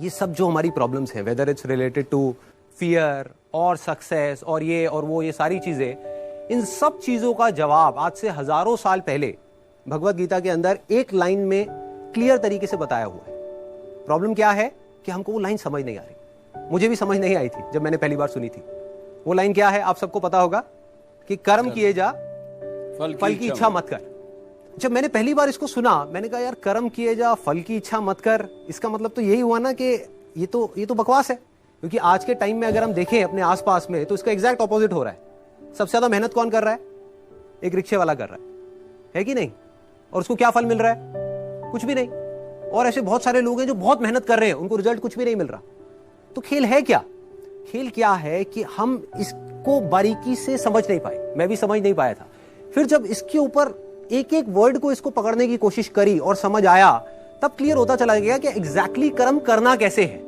ये सब जो हमारी प्रॉब्लम्स हैं, whether it's related to fear और सक्सेस और ये और वो, ये सारी चीजें, इन सब चीजों का जवाब आज से हजारों साल पहले भगवत गीता के अंदर एक लाइन में क्लियर तरीके से बताया हुआ है। प्रॉब्लम क्या है कि हमको वो लाइन समझ नहीं आ रही। मुझे भी समझ नहीं आई थी जब मैंने पहली बार सुनी थी। वो लाइन क्या है आप सबको पता होगा कि कर्म किए जा, फल की इच्छा मत कर। जब मैंने पहली बार इसको सुना, मैंने कहा यार कर्म किए जा, फल की इच्छा मत कर, इसका मतलब तो यही हुआ ना कि ये तो बकवास है। क्योंकि आज के टाइम में अगर हम देखें अपने आसपास में तो इसका एग्जैक्ट ऑपोजिट हो रहा है। सबसे ज्यादा मेहनत कौन कर रहा है? एक रिक्शे वाला कर रहा है कि नहीं? और उसको क्या फल मिल रहा है? कुछ भी नहीं। और ऐसे बहुत सारे लोग हैं जो बहुत मेहनत कर रहे हैं, उनको रिजल्ट कुछ भी नहीं मिल रहा। तो खेल है क्या? खेल क्या है कि हम इसको बारीकी से समझ नहीं पाए। मैं भी समझ नहीं पाया था। फिर जब इसके ऊपर एक एक वर्ड को इसको पकड़ने की कोशिश करी और समझ आया, तब क्लियर होता चला गया कि एग्जैक्टली कर्म करना कैसे है।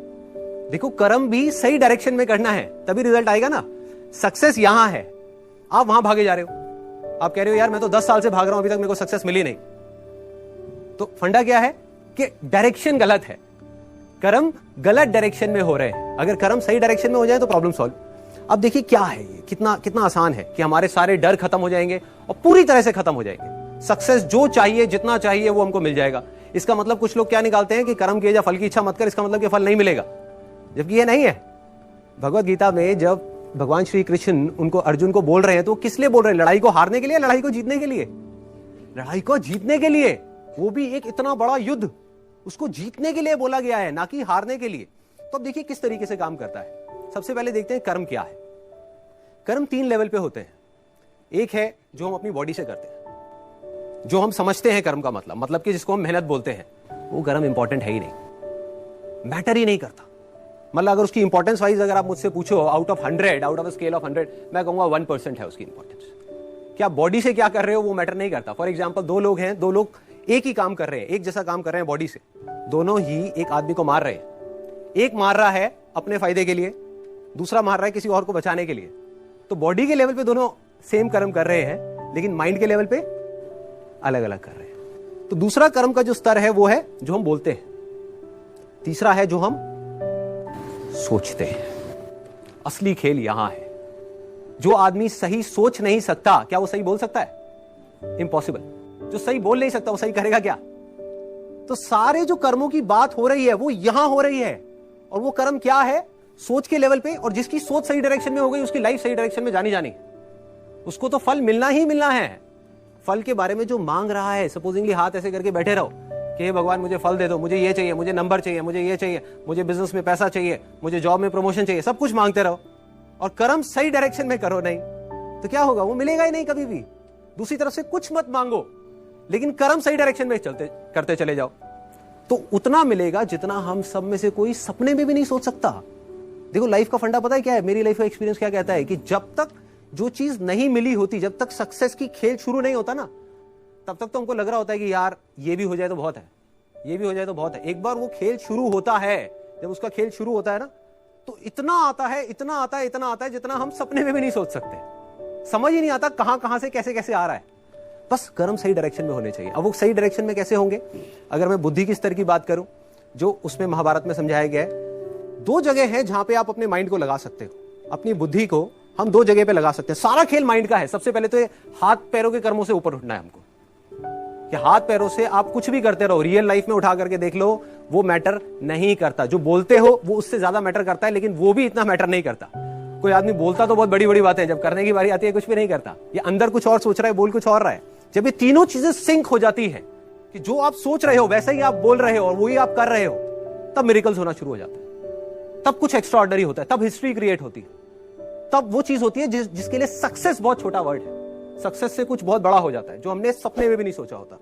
देखो, कर्म भी सही डायरेक्शन में करना है, तभी रिजल्ट आएगा ना। सक्सेस यहां है, आप वहां भागे जा रहे हो। आप कह रहे हो यार मैं तो 10 साल से भाग रहा हूं, अभी तक मेरे को सक्सेस मिली नहीं। तो फंडा क्या है कि डायरेक्शन गलत है। कर्म गलत डायरेक्शन में हो रहे हैं। अगर कर्म सही डायरेक्शन में हो जाए तो प्रॉब्लम सॉल्व। अब देखिए क्या है ये, कितना आसान है कि हमारे सारे डर खत्म हो जाएंगे और पूरी तरह से खत्म हो जाएंगे। सक्सेस जो चाहिए, जितना चाहिए वो हमको मिल जाएगा। इसका मतलब कुछ लोग क्या निकालते हैं कि कर्म किए जा, फल की इच्छा मत कर, इसका मतलब कि फल नहीं मिलेगा, जबकि ये नहीं है। भगवत गीता में जब भगवान श्री कृष्ण उनको अर्जुन को बोल रहे हैं तो किस लिए बोल रहे हैं? लड़ाई को हारने के लिए, लड़ाई को जीतने के लिए? लड़ाई को जीतने के लिए। वो भी एक इतना बड़ा युद्ध, उसको जीतने के लिए बोला गया है, ना कि हारने के लिए। तो अब देखिए किस तरीके से काम करता है। सबसे पहले देखते हैं कर्म क्या है। कर्म 3 लेवल पे होते हैं। एक है जो हम अपनी बॉडी से करते हैं, जो हम समझते हैं कर्म का मतलब कि जिसको हम मेहनत बोलते हैं। वो कर्म इंपॉर्टेंट है ही नहीं, मैटर ही नहीं करता। मतलब अगर उसकी इंपॉर्टेंस वाइज अगर आप मुझसे पूछो out of 100, out of scale of 100, मैं कहूंगा 1% है उसकी इंपॉर्टेंस। क्या बॉडी से क्या कर रहे हो वो मैटर नहीं करता। फॉर एग्जाम्पल, 2 लोग हैं, 2 लोग एक ही काम कर रहे हैं, एक जैसा काम कर रहे हैं बॉडी से, दोनों ही एक आदमी को मार रहे हैं। एक मार रहा है अपने फायदे के लिए, दूसरा मार रहा है किसी और को बचाने के लिए। तो बॉडी के लेवल पे दोनों सेम कर्म कर रहे हैं, लेकिन माइंड के लेवल पे अलग अलग कर रहे हैं। तो दूसरा कर्म का जो स्तर है वो है जो हम बोलते हैं। तीसरा है जो हम सोचते हैं। असली खेल यहां है। जो आदमी सही सोच नहीं सकता, क्या वो सही बोल सकता है? इम्पॉसिबल। जो सही बोल नहीं सकता वो सही करेगा क्या? तो सारे जो कर्मों की बात हो रही है वो यहां हो रही है। और वो कर्म क्या है? सोच के लेवल पे। और जिसकी सोच सही डायरेक्शन में हो गई, उसकी लाइफ सही डायरेक्शन में जानी, उसको तो फल मिलना ही मिलना है। फल के बारे में जो मांग रहा है, सपोजिंगली हाथ ऐसे करके बैठे रहो कि हे भगवान मुझे फल दे दो, मुझे ये चाहिए, मुझे नंबर चाहिए, मुझे ये चाहिए, मुझे बिजनेस में पैसा चाहिए, मुझे जॉब में प्रमोशन चाहिए, सब कुछ मांगते रहो और कर्म सही डायरेक्शन में करो नहीं, तो क्या होगा? वो मिलेगा ही नहीं कभी भी। दूसरी तरफ से कुछ मत मांगो, लेकिन कर्म सही डायरेक्शन में करते चले जाओ, तो उतना मिलेगा जितना हम सब में से कोई सपने में भी नहीं सोच सकता। देखो, लाइफ का फंडा पता है क्या है? मेरी लाइफ का एक्सपीरियंस क्या कहता है कि जब तक जो चीज नहीं मिली होती, जब तक सक्सेस की खेल शुरू नहीं होता ना, तब तक तो हमको लग रहा होता है कि यार ये भी हो जाए तो बहुत है, ये भी हो जाए तो बहुत है। एक बार वो खेल शुरू होता है, जब उसका खेल शुरू होता है ना, तो इतना आता है, इतना आता है, इतना आता है जितना हम सपने में भी नहीं सोच सकते। समझ ही नहीं आता कहां से कैसे कैसे आ रहा है। बस कर्म सही डायरेक्शन में होने चाहिए। अब वो सही डायरेक्शन में कैसे होंगे? अगर मैं बुद्धि की स्तर की बात करूं, जो उसमें महाभारत में समझाया गया है, 2 जगह है जहां पे आप अपने माइंड को लगा सकते हो। अपनी बुद्धि को हम 2 जगह पे लगा सकते हैं। सारा खेल माइंड का है। सबसे पहले तो हाथ पैरों के कर्मों से ऊपर उठना है हमको, कि हाथ पैरों से आप कुछ भी करते रहो, रियल लाइफ में उठा करके देख लो, वो मैटर नहीं करता। जो बोलते हो वो उससे ज्यादा मैटर करता है, लेकिन वो भी इतना मैटर नहीं करता। कोई आदमी बोलता तो बहुत बड़ी बड़ी बातें, जब करने की बारी आती है कुछ भी नहीं करता। ये अंदर कुछ और सोच रहा है, बोल कुछ और रहा है। जब ये तीनों चीजें सिंक हो जाती है कि जो आप सोच रहे हो वैसा ही आप बोल रहे हो और वही आप कर रहे हो, तब मिरेकल्स होना शुरू हो जाता है। तब कुछ एक्स्ट्राऑर्डिनरी होता है, तब हिस्ट्री क्रिएट होती है, तब वो चीज होती है जिसके लिए सक्सेस बहुत छोटा वर्ड है। सक्सेस से कुछ बहुत बड़ा हो जाता है जो हमने सपने में भी नहीं सोचा होता।